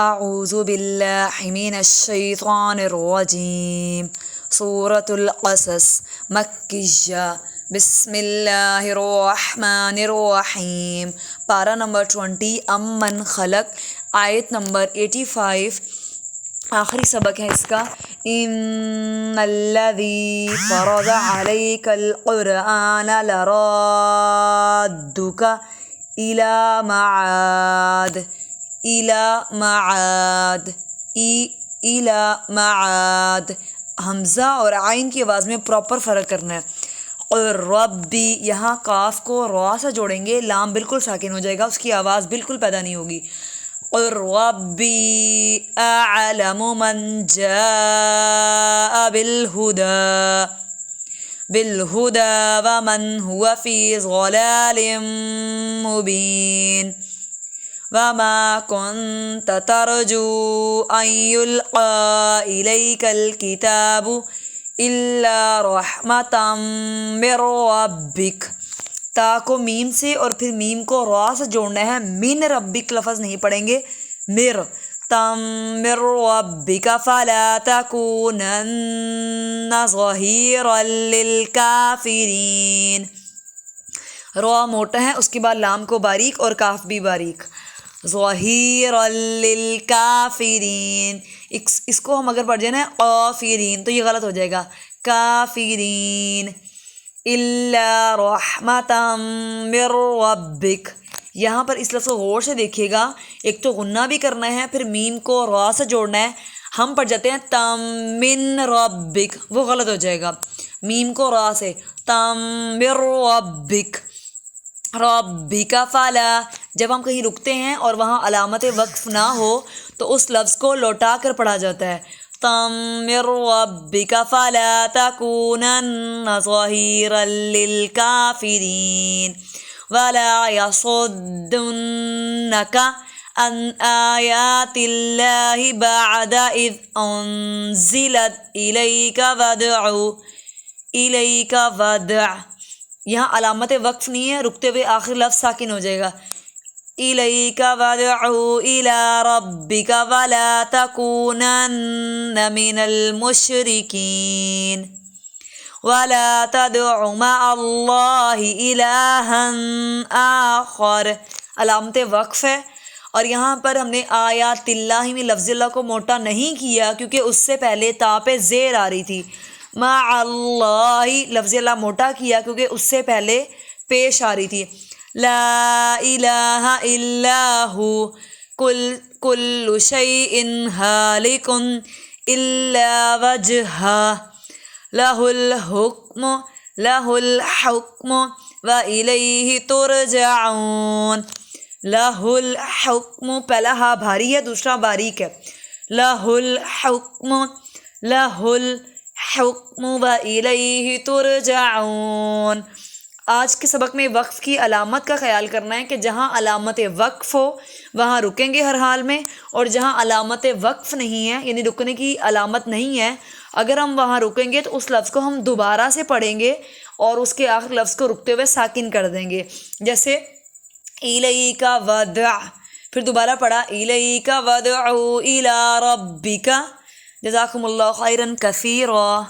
اعوذ باللہ من الشیطان الرجیم سورۃ القصص مکیہ بسم اللہ الرحمن الرحیم پارہ نمبر 20 امن خلق آیت نمبر 85 آخری سبق ہے اس کا۔ ان الذی فرض علیک القرآن لرادک الی معاد الی معاد حمزہ اور عین کی آواز میں پراپر فرق کرنا ہے۔ اور ربی یہاں کاف کو را سے جوڑیں گے، لام بالکل ساکن ہو جائے گا، اس کی آواز بالکل پیدا نہیں ہوگی۔ اور ربی اعلم من جاء بالہدى ومن هو فی ضلال مبین وما كنت ترجو ان يلقى اليك الكتاب الا رحمة من ربك۔ تا کو میم سے اور پھر میم کو را سے جوڑنا ہے، من ربک لفظ نہیں پڑھیں گے، مر تم من ربک فلا تکونن ظہیرا للکافرین۔ را موٹا ہے، اس کے بعد لام کو باریک اور کاف بھی باریک، ظہیرا للکافرین۔ اس کو ہم اگر پڑھ جائیں نا قافرین تو یہ غلط ہو جائے گا، کافرین۔ الا رحمتا من ربک، یہاں پر اس لفظ کو غور سے دیکھیے گا، ایک تو غنہ بھی کرنا ہے، پھر میم کو را سے جوڑنا ہے۔ ہم پڑھ جاتے ہیں تم من ربک، وہ غلط ہو جائے گا، میم کو را سے تم من ربک ربک فلا۔ جب ہم کہیں رکتے ہیں اور وہاں علامت وقف نہ ہو تو اس لفظ کو لوٹا کر پڑھا جاتا ہے، تم من ربک فلا تکونن ظہیرا للکافرین ولا یصدنک عن آیات اللہ بعد اذ انزلت الیک ودع۔ یہاں علامت وقف نہیں ہے، رکتے ہوئے آخر لفظ ساکن ہو جائے گا، الیک ودعو الی ربک ولا تکونن من المشرکین ولا تدع مع اللہ الہا آخر۔ علامت وقف ہے، اور یہاں پر ہم نے آیات اللہ میں لفظ اللہ کو موٹا نہیں کیا کیونکہ اس سے پہلے تا پہ زیر آ رہی تھی۔ مع اللہ لفظ اللہ موٹا کیا کیونکہ اس سے پہلے پیش آ رہی تھی۔ لا الہ الا ہو کل شیء ہالک الا وجہہ لہ الحکم وإلیہ ترجعون۔ لہ الحکم، پہلا ہا بھاری ہے، دوسرا باریک ہے، لہ الحکم وإلیہ ترجعون۔ آج کے سبق میں وقف کی علامت کا خیال کرنا ہے کہ جہاں علامت وقف ہو وہاں رکیں گے ہر حال میں، اور جہاں علامت وقف نہیں ہے یعنی رکنے کی علامت نہیں ہے، اگر ہم وہاں رکیں گے تو اس لفظ کو ہم دوبارہ سے پڑھیں گے اور اس کے آخر لفظ کو رکتے ہوئے ساکن کر دیں گے، جیسے الیک ودع، پھر دوبارہ پڑھا الیک ودعو الی ربک۔ جزاکم اللہ خیرا کثیرا۔